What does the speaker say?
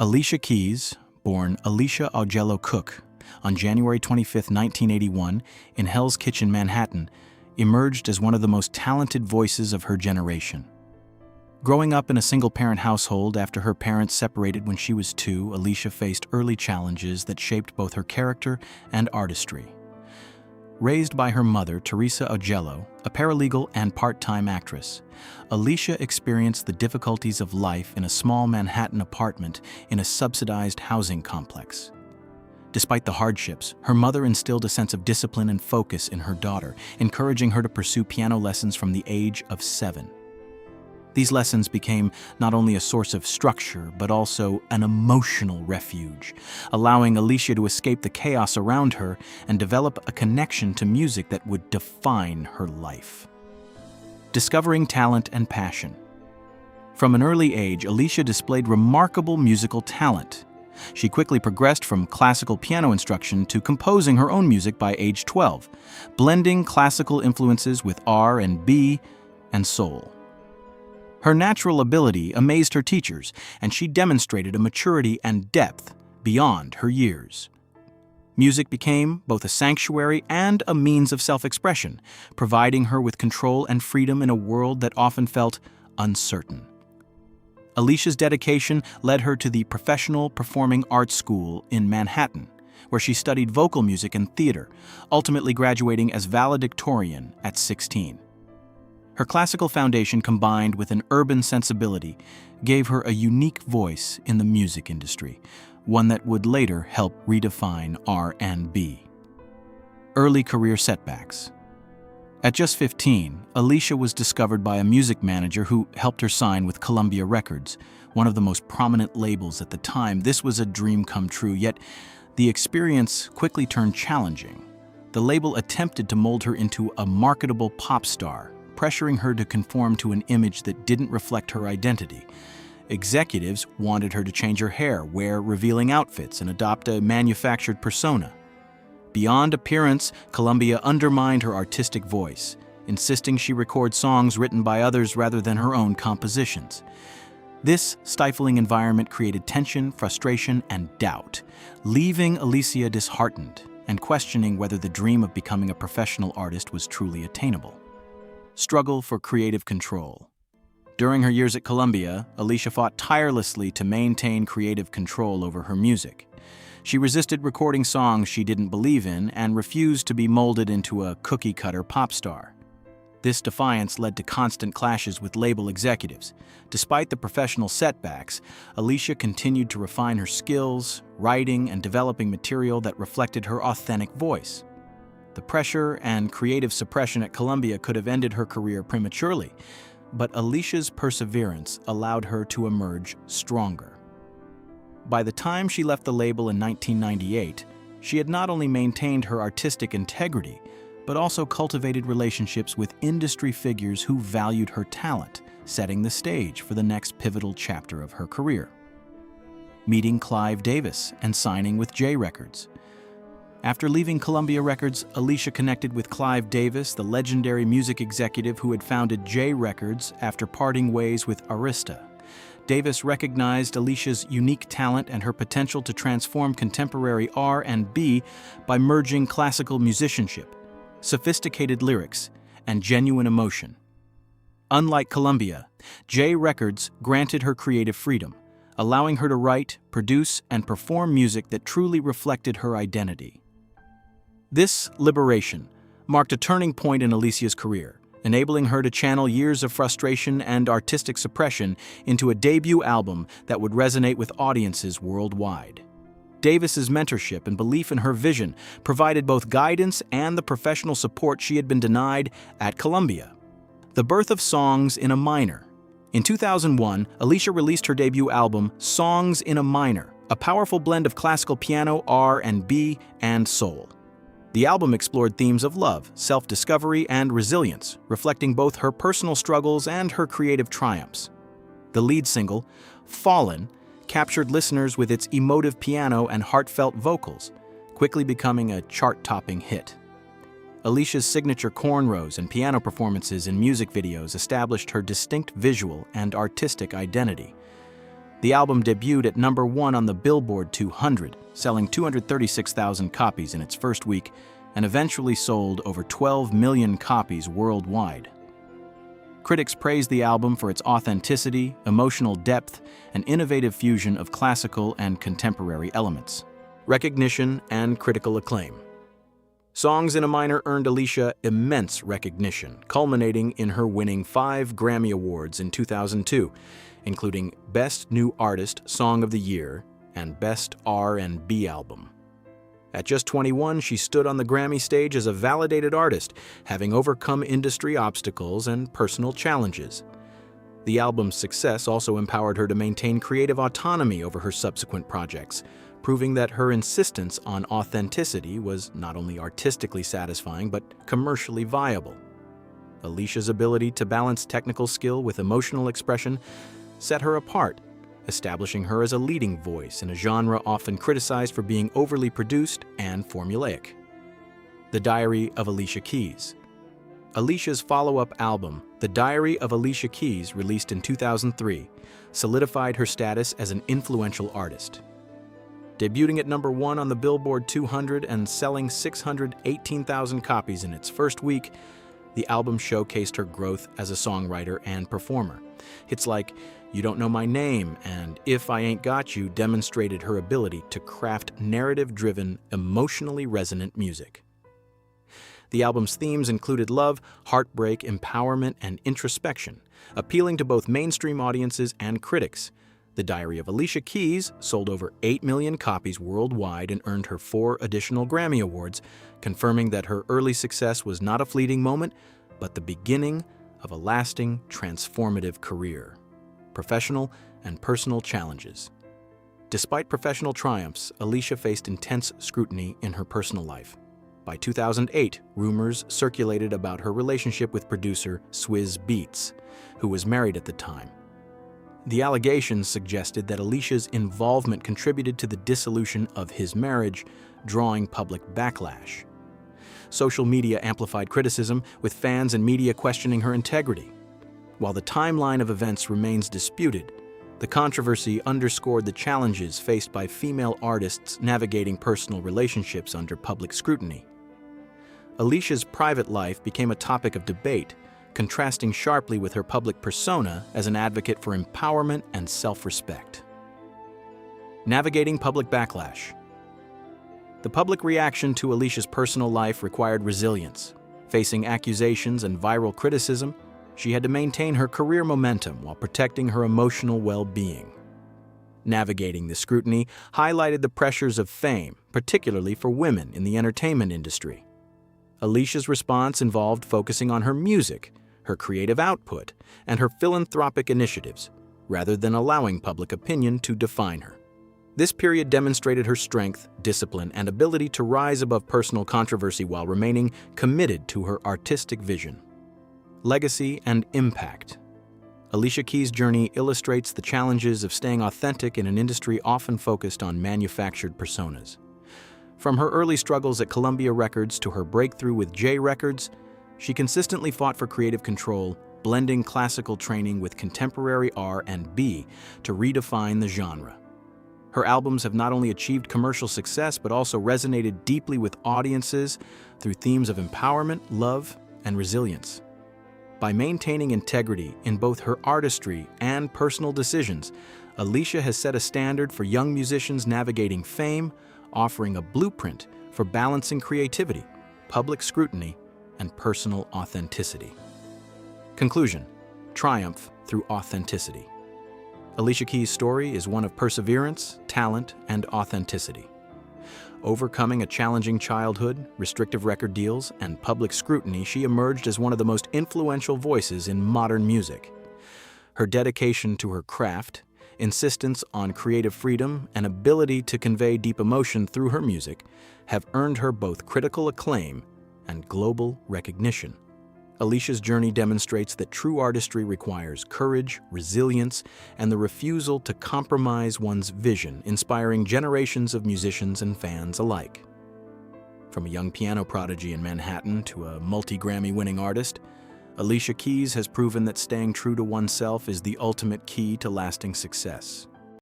Alicia Keys, born Alicia Augello Cook, on January 25, 1981, in Hell's Kitchen, Manhattan, emerged as one of the most talented voices of her generation. Growing up in a single-parent household after her parents separated when she was 2, Alicia faced early challenges that shaped both her character and artistry. Raised by her mother, Teresa Augello, a paralegal and part-time actress, Alicia experienced the difficulties of life in a small Manhattan apartment in a subsidized housing complex. Despite the hardships, her mother instilled a sense of discipline and focus in her daughter, encouraging her to pursue piano lessons from the age of 7. These lessons became not only a source of structure, but also an emotional refuge, allowing Alicia to escape the chaos around her and develop a connection to music that would define her life. Discovering talent and passion. From an early age, Alicia displayed remarkable musical talent. She quickly progressed from classical piano instruction to composing her own music by age 12, blending classical influences with R&B and soul. Her natural ability amazed her teachers, and she demonstrated a maturity and depth beyond her years. Music became both a sanctuary and a means of self-expression, providing her with control and freedom in a world that often felt uncertain. Alicia's dedication led her to the Professional Performing Arts School in Manhattan, where she studied vocal music and theater, ultimately graduating as valedictorian at 16. Her classical foundation, combined with an urban sensibility, gave her a unique voice in the music industry, one that would later help redefine R&B. Early career setbacks. At just 15, Alicia was discovered by a music manager who helped her sign with Columbia Records, one of the most prominent labels at the time. This was a dream come true, yet the experience quickly turned challenging. The label attempted to mold her into a marketable pop star, pressuring her to conform to an image that didn't reflect her identity. Executives wanted her to change her hair, wear revealing outfits, and adopt a manufactured persona. Beyond appearance, Columbia undermined her artistic voice, insisting she record songs written by others rather than her own compositions. This stifling environment created tension, frustration, and doubt, leaving Alicia disheartened and questioning whether the dream of becoming a professional artist was truly attainable. Struggle for creative control. During her years at Columbia, Alicia fought tirelessly to maintain creative control over her music. She resisted recording songs she didn't believe in and refused to be molded into a cookie-cutter pop star. This defiance led to constant clashes with label executives. Despite the professional setbacks, Alicia continued to refine her skills, writing and developing material that reflected her authentic voice. The pressure and creative suppression at Columbia could have ended her career prematurely, but Alicia's perseverance allowed her to emerge stronger. By the time she left the label in 1998, she had not only maintained her artistic integrity, but also cultivated relationships with industry figures who valued her talent, setting the stage for the next pivotal chapter of her career. Meeting Clive Davis and signing with J Records. After leaving Columbia Records, Alicia connected with Clive Davis, the legendary music executive who had founded J Records after parting ways with Arista. Davis recognized Alicia's unique talent and her potential to transform contemporary R&B by merging classical musicianship, sophisticated lyrics, and genuine emotion. Unlike Columbia, J Records granted her creative freedom, allowing her to write, produce, and perform music that truly reflected her identity. This liberation marked a turning point in Alicia's career, enabling her to channel years of frustration and artistic suppression into a debut album that would resonate with audiences worldwide. Davis's mentorship and belief in her vision provided both guidance and the professional support she had been denied at Columbia. The birth of Songs in a Minor. In 2001, Alicia released her debut album, Songs in a Minor, a powerful blend of classical piano, R&B, and soul. The album explored themes of love, self-discovery, and resilience, reflecting both her personal struggles and her creative triumphs. The lead single, Fallen, captured listeners with its emotive piano and heartfelt vocals, quickly becoming a chart-topping hit. Alicia's signature cornrows and piano performances in music videos established her distinct visual and artistic identity. The album debuted at #1 on the Billboard 200, selling 236,000 copies in its first week, and eventually sold over 12 million copies worldwide. Critics praised the album for its authenticity, emotional depth, and innovative fusion of classical and contemporary elements. Recognition and critical acclaim. Songs in a Minor earned Alicia immense recognition, culminating in her winning 5 Grammy Awards in 2002, including Best New Artist Song of the Year and Best R&B Album. At just 21, she stood on the Grammy stage as a validated artist, having overcome industry obstacles and personal challenges. The album's success also empowered her to maintain creative autonomy over her subsequent projects, proving that her insistence on authenticity was not only artistically satisfying but commercially viable. Alicia's ability to balance technical skill with emotional expression set her apart, establishing her as a leading voice in a genre often criticized for being overly produced and formulaic. The Diary of Alicia Keys. Alicia's follow-up album, The Diary of Alicia Keys, released in 2003, solidified her status as an influential artist. Debuting at #1 on the Billboard 200 and selling 618,000 copies in its first week, the album showcased her growth as a songwriter and performer. Hits like You Don't Know My Name and If I Ain't Got You demonstrated her ability to craft narrative-driven, emotionally resonant music. The album's themes included love, heartbreak, empowerment, and introspection, appealing to both mainstream audiences and critics. The Diary of Alicia Keys sold over 8 million copies worldwide and earned her 4 additional Grammy Awards, confirming that her early success was not a fleeting moment, but the beginning of a lasting, transformative career. Professional and personal challenges. Despite professional triumphs, Alicia faced intense scrutiny in her personal life. By 2008, rumors circulated about her relationship with producer Swizz Beatz, who was married at the time. The allegations suggested that Alicia's involvement contributed to the dissolution of his marriage, drawing public backlash. Social media amplified criticism, with fans and media questioning her integrity. While the timeline of events remains disputed, the controversy underscored the challenges faced by female artists navigating personal relationships under public scrutiny. Alicia's private life became a topic of debate, contrasting sharply with her public persona as an advocate for empowerment and self-respect. Navigating public backlash. The public reaction to Alicia's personal life required resilience. Facing accusations and viral criticism, she had to maintain her career momentum while protecting her emotional well-being. Navigating the scrutiny highlighted the pressures of fame, particularly for women in the entertainment industry. Alicia's response involved focusing on her music, her creative output, and her philanthropic initiatives, rather than allowing public opinion to define her. This period demonstrated her strength, discipline, and ability to rise above personal controversy while remaining committed to her artistic vision. Legacy and impact. Alicia Keys' journey illustrates the challenges of staying authentic in an industry often focused on manufactured personas. From her early struggles at Columbia Records to her breakthrough with J Records, she consistently fought for creative control, blending classical training with contemporary R&B to redefine the genre. Her albums have not only achieved commercial success but also resonated deeply with audiences through themes of empowerment, love, and resilience. By maintaining integrity in both her artistry and personal decisions, Alicia has set a standard for young musicians navigating fame, offering a blueprint for balancing creativity, public scrutiny, and personal authenticity. Conclusion: triumph through authenticity. Alicia Keys' story is one of perseverance, talent, and authenticity. Overcoming a challenging childhood, restrictive record deals, and public scrutiny, she emerged as one of the most influential voices in modern music. Her dedication to her craft, insistence on creative freedom, and ability to convey deep emotion through her music have earned her both critical acclaim and global recognition. Alicia's journey demonstrates that true artistry requires courage, resilience, and the refusal to compromise one's vision, inspiring generations of musicians and fans alike. From a young piano prodigy in Manhattan to a multi-Grammy-winning artist, Alicia Keys has proven that staying true to oneself is the ultimate key to lasting success.